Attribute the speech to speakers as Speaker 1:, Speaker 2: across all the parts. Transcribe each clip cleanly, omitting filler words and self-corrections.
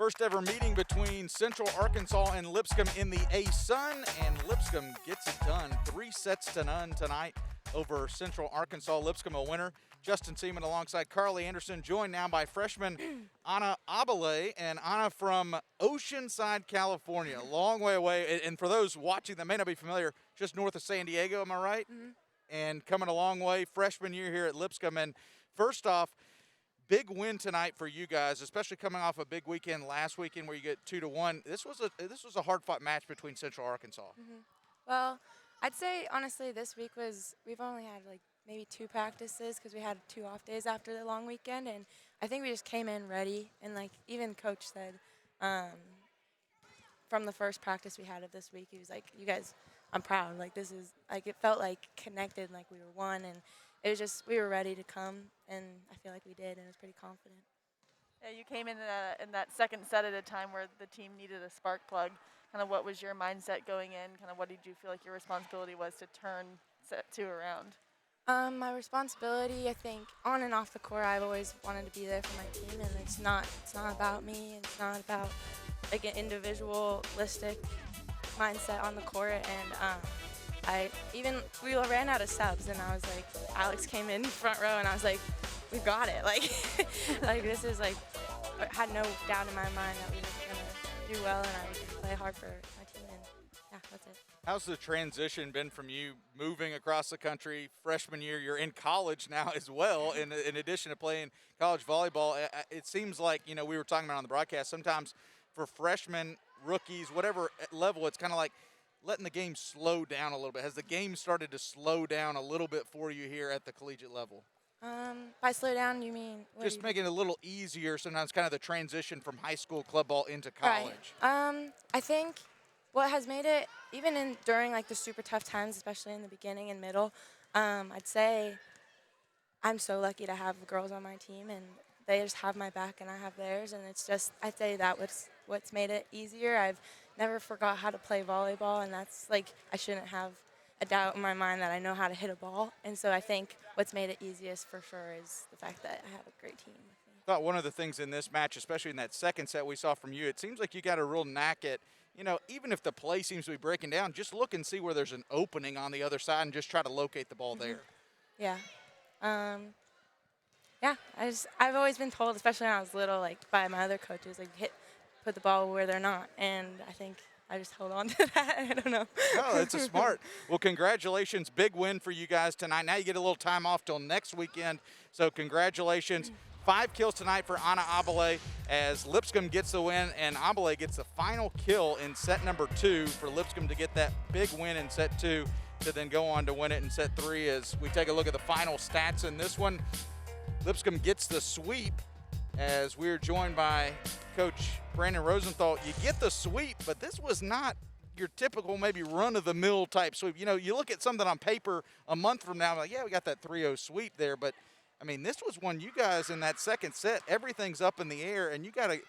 Speaker 1: First ever meeting between Central Arkansas and Lipscomb in the A-Sun, and Lipscomb gets it done. 3-0 tonight over Central Arkansas. Lipscomb a winner. Justin Seaman alongside Carly Anderson, joined now by freshman Anna Aubele, and Anna from Oceanside, California, a long way away. And for those watching that may not be familiar, just north of San Diego, am I right? Mm-hmm. And coming a long way, freshman year here at Lipscomb. And first off, big win tonight for you guys, especially coming off a big weekend last weekend where you get 2-1. This was a hard-fought match between Central Arkansas.
Speaker 2: Mm-hmm. Well, I'd say honestly this week we've only had like maybe 2 practices because we had 2 off days after the long weekend, and I think we just came in ready. And like even coach said, from the first practice we had of this week, he was like, "You guys, I'm proud. Like this is like it felt like connected, like we were one, and it was just we were ready to come, and I feel like we did, and I was pretty confident."
Speaker 3: Yeah, you came in that second set at a time where the team needed a spark plug. Kind of what was your mindset going in? Kind of what did you feel like your responsibility was to turn set 2 around?
Speaker 2: My responsibility, I think, on and off the court, I've always wanted to be there for my team, and it's not about me. It's not about like an individualistic mindset on the court. And we ran out of subs, and I was like, Alex came in front row, and I was like, we've got it. Like, like this is like, I had no doubt in my mind that we were gonna do well, and I was gonna play hard for my team, and yeah, that's it.
Speaker 1: How's the transition been from you moving across the country freshman year? You're in college now as well, in addition to playing college volleyball. It seems like, you know, we were talking about on the broadcast, sometimes for freshmen, rookies, whatever level, it's kind of like letting the game slow down a little bit. Has the game started to slow down a little bit for you here at the collegiate level?
Speaker 2: By slow down, you mean?
Speaker 1: Just making it a little easier sometimes, kind of the transition from high school club ball into college.
Speaker 2: Right. I think what has made it, even during like the super tough times, especially in the beginning and middle, I'd say I'm so lucky to have girls on my team, and they just have my back and I have theirs, and it's just, I'd say that what's made it easier. I've never forgot how to play volleyball, and that's like, I shouldn't have a doubt in my mind that I know how to hit a ball, and so I think what's made it easiest for sure is the fact that I have a great team with me.
Speaker 1: I thought one of the things in this match, especially in that second set we saw from you, it seems like you got a real knack at, you know, even if the play seems to be breaking down, just look and see where there's an opening on the other side and just try to locate the ball there.
Speaker 2: Yeah. Yeah, I've always been told, especially when I was little, like by my other coaches, like put the ball where they're not, and I think I just hold on to that. I don't know.
Speaker 1: No, it's a smart. Well, congratulations. Big win for you guys tonight. Now you get a little time off till next weekend, so congratulations. 5 kills tonight for Anna Aubele as Lipscomb gets the win, and Aubele gets the final kill in set number 2 for Lipscomb to get that big win in set 2 to then go on to win it in set 3. As we take a look at the final stats in this one, Lipscomb gets the sweep as we're joined by Coach Brandon Rosenthal. You get the sweep, but this was not your typical maybe run-of-the-mill type sweep. You know, you look at something on paper a month from now, like, yeah, we got that 3-0 sweep there, but I mean, this was one you guys in that second set, everything's up in the air, and you gotta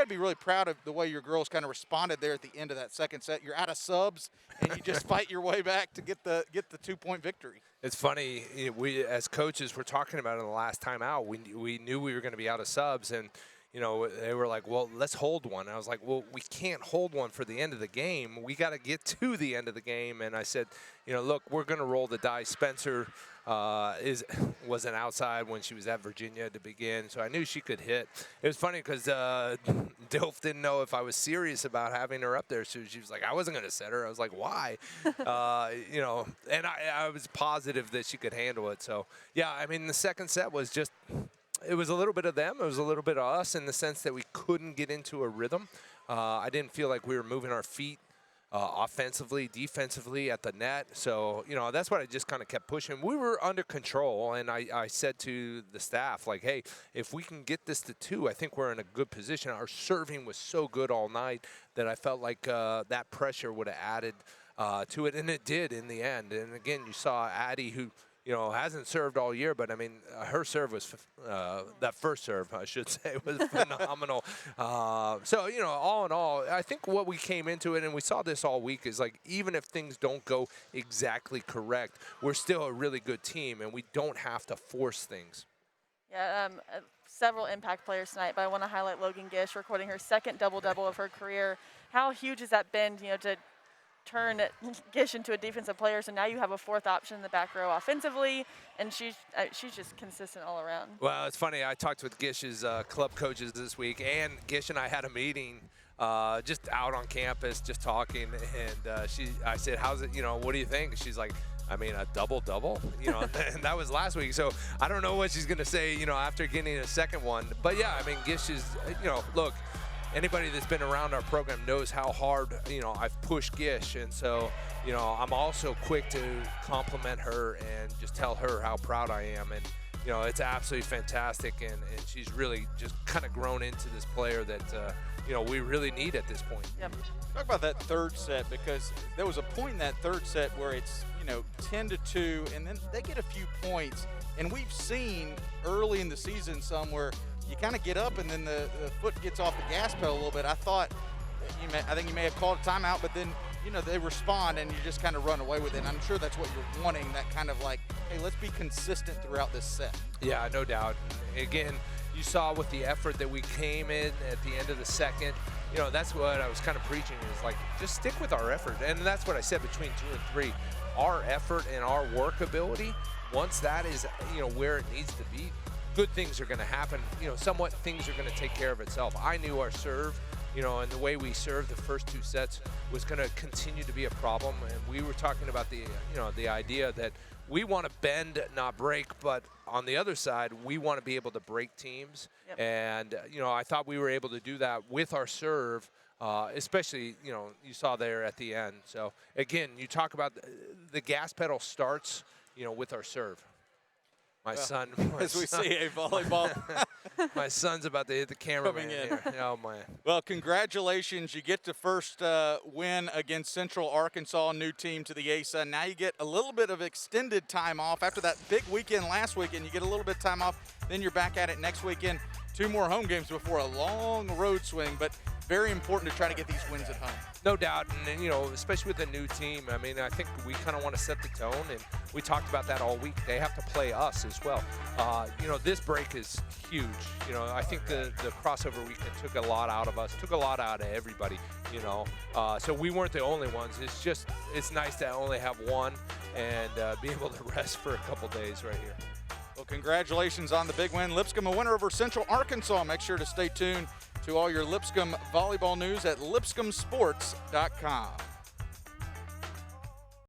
Speaker 1: be really proud of the way your girls kind of responded there at the end of that second set. You're out of subs, and you just fight your way back to get the 2-point victory.
Speaker 4: It's funny, we as coaches were talking about it the last time out. We knew we were going to be out of subs, and you know, they were like, well, let's hold one. I was like, well, we can't hold one for the end of the game. We got to get to the end of the game. And I said, you know, look, we're going to roll the dice. Spencer was an outside when she was at Virginia to begin, so I knew she could hit. It was funny because Dilf didn't know if I was serious about having her up there, so she was like, I wasn't going to set her. I was like, why? You know, and I was positive that she could handle it. So, yeah, I mean, the second set was just – it was a little bit of them. It was a little bit of us in the sense that we couldn't get into a rhythm. I didn't feel like we were moving our feet offensively, defensively at the net. So, you know, that's what I just kind of kept pushing. We were under control, and I said to the staff, like, hey, if we can get this to 2, I think we're in a good position. Our serving was so good all night that I felt like that pressure would have added to it, and it did in the end. And, again, you saw Addie, who – you know, hasn't served all year, but I mean, her serve was, that first serve, I should say, was phenomenal. So, you know, all in all, I think what we came into it, and we saw this all week, is like, even if things don't go exactly correct, we're still a really good team, and we don't have to force things.
Speaker 3: Yeah, several impact players tonight, but I want to highlight Logan Gish recording her second double-double of her career. How huge has that been, to turn Gish into a defensive player, so now you have a fourth option in the back row offensively, and she's just consistent all around.
Speaker 4: Well, it's funny. I talked with Gish's club coaches this week, and Gish and I had a meeting just out on campus, just talking, and I said, how's it, what do you think? She's like, I mean, a double-double, and that was last week. So I don't know what she's going to say, after getting a second one. But, yeah, I mean, Gish is, look, anybody that's been around our program knows how hard, I've pushed Gish. And so, I'm also quick to compliment her and just tell her how proud I am. And, it's absolutely fantastic. And she's really just kind of grown into this player that, we really need at this point.
Speaker 3: Yep.
Speaker 1: Talk about that third set, because there was a point in that third set where it's, 10-2, and then they get a few points. And we've seen early in the season some where you kind of get up and then the foot gets off the gas pedal a little bit. I think you may have called a timeout, but then, they respond and you just kind of run away with it. And I'm sure that's what you're wanting, that kind of like, hey, let's be consistent throughout this set.
Speaker 4: Yeah, no doubt. And again, you saw with the effort that we came in at the end of the second, that's what I was kind of preaching, is like, just stick with our effort. And that's what I said between 2 and 3. Our effort and our work ability, once that is, where it needs to be, good things are going to happen. Somewhat things are going to take care of itself. I knew our serve, and the way we served the first 2 sets was going to continue to be a problem. And we were talking about the idea that we want to bend, not break, but on the other side, we want to be able to break teams.
Speaker 3: Yep.
Speaker 4: And, I thought we were able to do that with our serve, especially, you saw there at the end. So, again, you talk about the gas pedal starts, with our serve. My son,
Speaker 1: as we see a volleyball.
Speaker 4: My son's about to hit the cameraman
Speaker 1: Coming in.
Speaker 4: here. Oh, man.
Speaker 1: Well, congratulations. You get the first win against Central Arkansas, new team to the ASA. Now you get a little bit of extended time off after that big weekend last weekend. You get a little bit of time off. Then you're back at it next weekend. 2 more home games before a long road swing, but very important to try to get these wins at home.
Speaker 4: No doubt, and especially with a new team, I mean, I think we kind of want to set the tone, and we talked about that all week. They have to play us as well. This break is huge. I think the crossover weekend took a lot out of us, took a lot out of everybody, so we weren't the only ones. It's nice to only have one and be able to rest for a couple days right here.
Speaker 1: Well, congratulations on the big win. Lipscomb a winner over Central Arkansas. Make sure to stay tuned to all your Lipscomb volleyball news at lipscombsports.com.